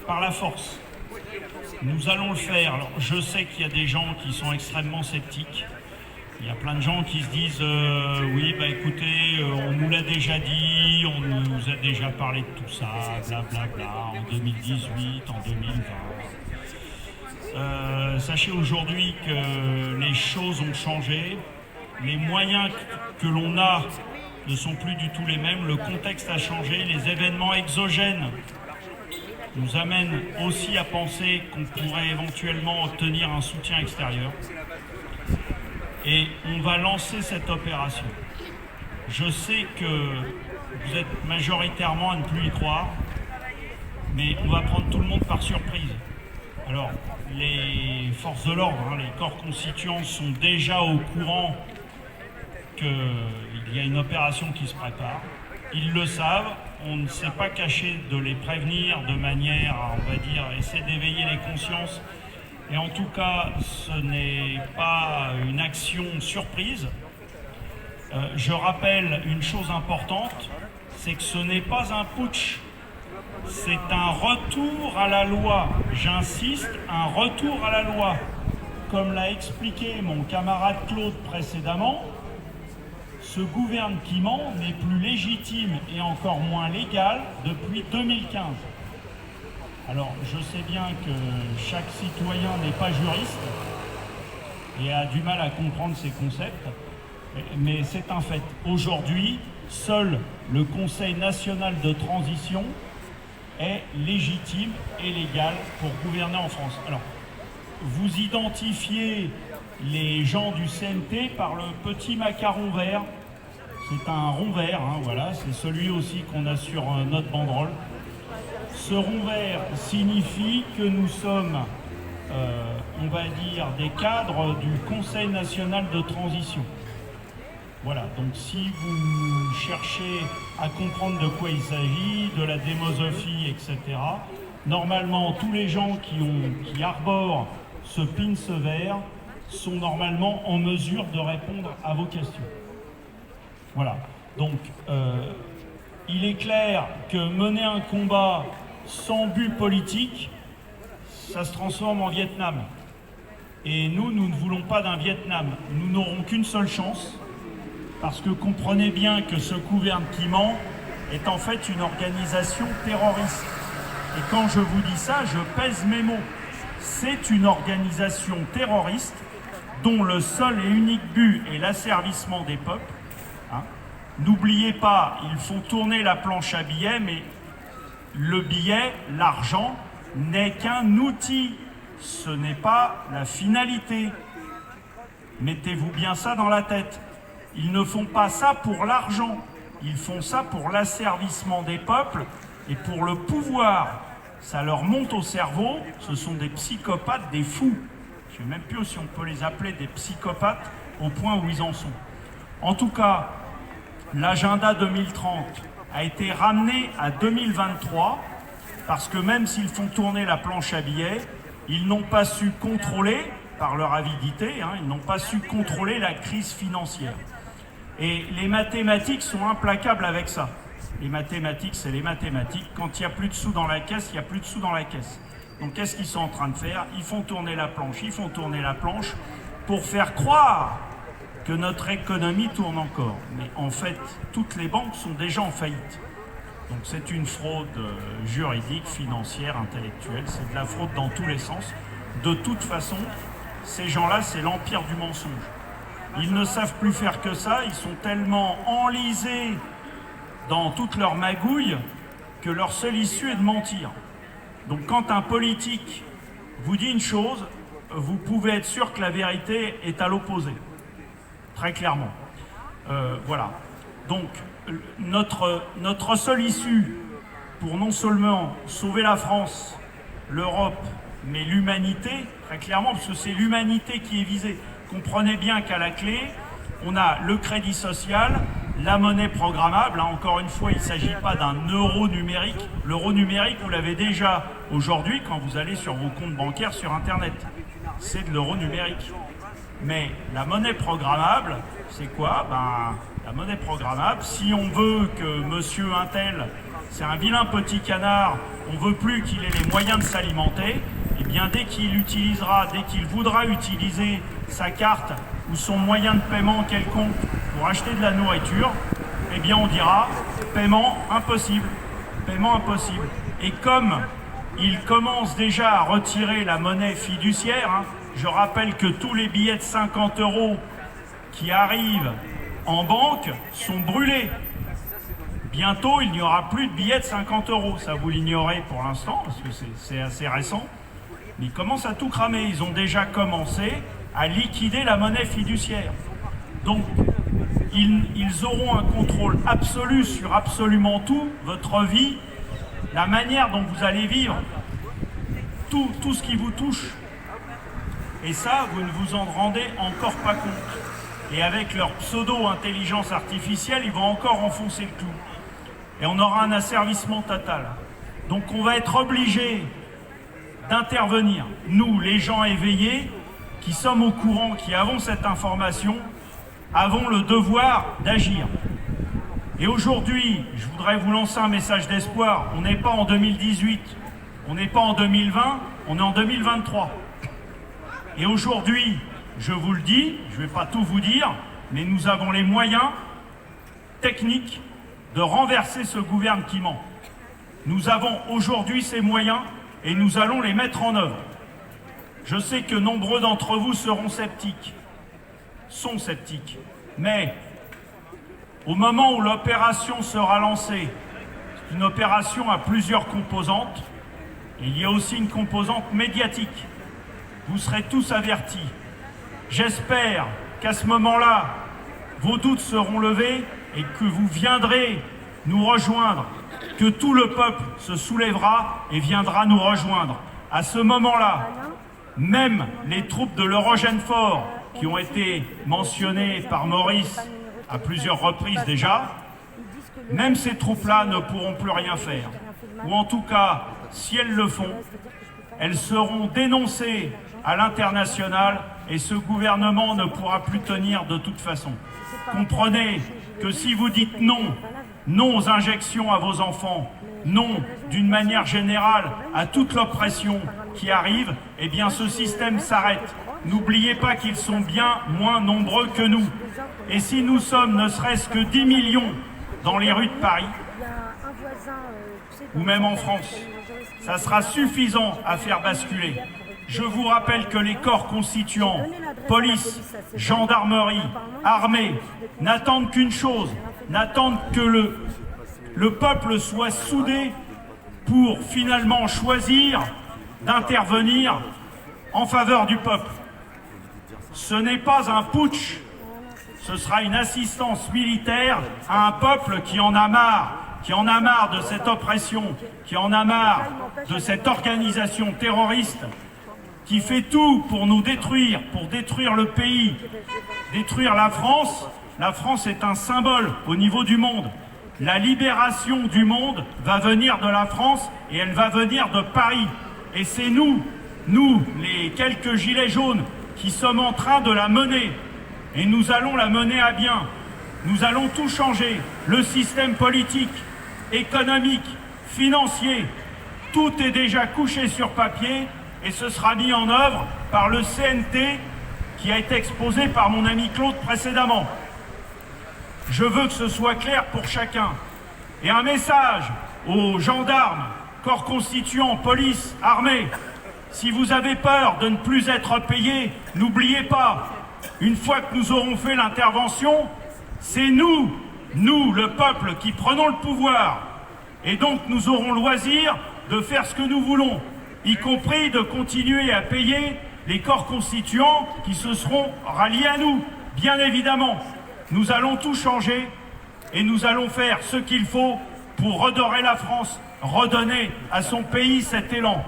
Par la force. Nous allons le faire. Alors, je sais qu'il y a des gens qui sont extrêmement sceptiques. Il y a plein de gens qui se disent oui, bah écoutez, on nous l'a déjà dit, on nous a déjà parlé de tout ça, blablabla, en 2018, en 2020. Sachez aujourd'hui que les choses ont changé, les moyens que l'on a ne sont plus du tout les mêmes, le contexte a changé, les événements exogènes nous amènent aussi à penser qu'on pourrait éventuellement obtenir un soutien extérieur. Et on va lancer cette opération. Je sais que vous êtes majoritairement à ne plus y croire, mais on va prendre tout le monde par surprise. Alors, les forces de l'ordre, les corps constituants sont déjà au courant qu'il y a une opération qui se prépare. Ils le savent, on ne s'est pas caché de les prévenir de manière à, on va dire, essayer d'éveiller les consciences. Et en tout cas, ce n'est pas une action surprise. Je rappelle une chose importante, c'est que ce n'est pas un putsch, c'est un retour à la loi. J'insiste, un retour à la loi. Comme l'a expliqué mon camarade Claude précédemment, ce gouvernement n'est plus légitime et encore moins légal depuis 2015. Alors, je sais bien que chaque citoyen n'est pas juriste et a du mal à comprendre ces concepts, mais c'est un fait. Aujourd'hui, seul le Conseil national de transition est légitime et légal pour gouverner en France. Alors, vous identifiez les gens du CNT par le petit macaron vert. C'est un rond vert, voilà, c'est celui aussi qu'on a sur notre banderole. Ce rond vert signifie que nous sommes, on va dire, des cadres du Conseil national de transition. Voilà, donc si vous cherchez à comprendre de quoi il s'agit, de la démosophie, etc., normalement, tous les gens qui arborent ce pins vert sont normalement en mesure de répondre à vos questions. Voilà, donc il est clair que mener un combat sans but politique, ça se transforme en Vietnam. Et nous ne voulons pas d'un Vietnam. Nous n'aurons qu'une seule chance, parce que comprenez bien que ce gouvernement est en fait une organisation terroriste. Et quand je vous dis ça, je pèse mes mots. C'est une organisation terroriste dont le seul et unique but est l'asservissement des peuples. N'oubliez pas, ils font tourner la planche à billets, mais le billet, l'argent, n'est qu'un outil. Ce n'est pas la finalité. Mettez-vous bien ça dans la tête. Ils ne font pas ça pour l'argent. Ils font ça pour l'asservissement des peuples et pour le pouvoir. Ça leur monte au cerveau. Ce sont des psychopathes, des fous. Je ne sais même plus si on peut les appeler des psychopathes au point où ils en sont. En tout cas, l'agenda 2030 a été ramené à 2023 parce que même s'ils font tourner la planche à billets, ils n'ont pas su contrôler, par leur avidité, ils n'ont pas su contrôler la crise financière. Et les mathématiques sont implacables avec ça. Les mathématiques, c'est les mathématiques. Quand il n'y a plus de sous dans la caisse, il n'y a plus de sous dans la caisse. Donc qu'est-ce qu'ils sont en train de faire? Ils font tourner la planche pour faire croire que notre économie tourne encore. Mais en fait, toutes les banques sont déjà en faillite. Donc c'est une fraude juridique, financière, intellectuelle. C'est de la fraude dans tous les sens. De toute façon, ces gens-là, c'est l'empire du mensonge. Ils ne savent plus faire que ça. Ils sont tellement enlisés dans toute leur magouille que leur seule issue est de mentir. Donc quand un politique vous dit une chose, vous pouvez être sûr que la vérité est à l'opposé. Très clairement. Voilà. Donc, notre seule issue pour non seulement sauver la France, l'Europe, mais l'humanité, très clairement, parce que c'est l'humanité qui est visée. Comprenez bien qu'à la clé, on a le crédit social, la monnaie programmable. Encore une fois, il ne s'agit pas d'un euro numérique. L'euro numérique, vous l'avez déjà aujourd'hui quand vous allez sur vos comptes bancaires sur Internet. C'est de l'euro numérique. Mais la monnaie programmable, c'est quoi? La monnaie programmable, si on veut que monsieur Untel c'est un vilain petit canard, on ne veut plus qu'il ait les moyens de s'alimenter, et bien dès qu'il voudra utiliser sa carte ou son moyen de paiement quelconque pour acheter de la nourriture, eh bien on dira paiement impossible, paiement impossible. Et comme il commence déjà à retirer la monnaie fiduciaire, je rappelle que tous les billets de 50 € qui arrivent en banque sont brûlés. Bientôt, il n'y aura plus de billets de 50 €. Ça, vous l'ignorez pour l'instant, parce que c'est assez récent. Mais ils commencent à tout cramer. Ils ont déjà commencé à liquider la monnaie fiduciaire. Donc, ils auront un contrôle absolu sur absolument tout, votre vie, la manière dont vous allez vivre, tout ce qui vous touche. Et ça, vous ne vous en rendez encore pas compte. Et avec leur pseudo-intelligence artificielle, ils vont encore enfoncer le clou. Et on aura un asservissement total. Donc on va être obligé d'intervenir. Nous, les gens éveillés, qui sommes au courant, qui avons cette information, avons le devoir d'agir. Et aujourd'hui, je voudrais vous lancer un message d'espoir. On n'est pas en 2018, on n'est pas en 2020, on est en 2023. Et aujourd'hui, je vous le dis, je ne vais pas tout vous dire, mais nous avons les moyens techniques de renverser ce gouvernement. Nous avons aujourd'hui ces moyens et nous allons les mettre en œuvre. Je sais que nombreux d'entre vous sont sceptiques, mais au moment où l'opération sera lancée, c'est une opération à plusieurs composantes, et il y a aussi une composante médiatique. Vous serez tous avertis. J'espère qu'à ce moment-là, vos doutes seront levés et que vous viendrez nous rejoindre, que tout le peuple se soulèvera et viendra nous rejoindre. À ce moment-là, même les troupes de l'Eurogène-Fort, qui ont été mentionnées par Maurice à plusieurs reprises déjà, même ces troupes-là ne pourront plus rien faire. Ou en tout cas, si elles le font, elles seront dénoncées à l'international et ce gouvernement ne pourra plus tenir de toute façon. Comprenez que si vous dites non, non aux injections à vos enfants, non d'une manière générale à toute l'oppression qui arrive, eh bien ce système s'arrête. N'oubliez pas qu'ils sont bien moins nombreux que nous. Et si nous sommes ne serait-ce que 10 millions dans les rues de Paris, ou même en France, ça sera suffisant à faire basculer. Je vous rappelle que les corps constituants, police, gendarmerie, armée, n'attendent qu'une chose, n'attendent que le peuple soit soudé pour finalement choisir d'intervenir en faveur du peuple. Ce n'est pas un putsch, ce sera une assistance militaire à un peuple qui en a marre de cette oppression, qui en a marre de cette organisation terroriste qui fait tout pour nous détruire, pour détruire le pays, détruire la France. La France est un symbole au niveau du monde. La libération du monde va venir de la France et elle va venir de Paris. Et c'est nous, les quelques gilets jaunes, qui sommes en train de la mener. Et nous allons la mener à bien. Nous allons tout changer. Le système politique, économique, financier, tout est déjà couché sur papier et ce sera mis en œuvre par le CNT qui a été exposé par mon ami Claude précédemment. Je veux que ce soit clair pour chacun. Et un message aux gendarmes, corps constituants, police, armée. Si vous avez peur de ne plus être payé, n'oubliez pas, une fois que nous aurons fait l'intervention, c'est nous, le peuple, qui prenons le pouvoir. Et donc nous aurons le loisir de faire ce que nous voulons, y compris de continuer à payer les corps constituants qui se seront ralliés à nous, bien évidemment. Nous allons tout changer et nous allons faire ce qu'il faut pour redorer la France, redonner à son pays cet élan.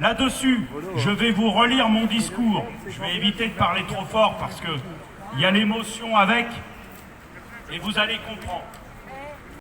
Là-dessus, je vais vous relire mon discours. Je vais éviter de parler trop fort parce qu'il y a l'émotion avec et vous allez comprendre.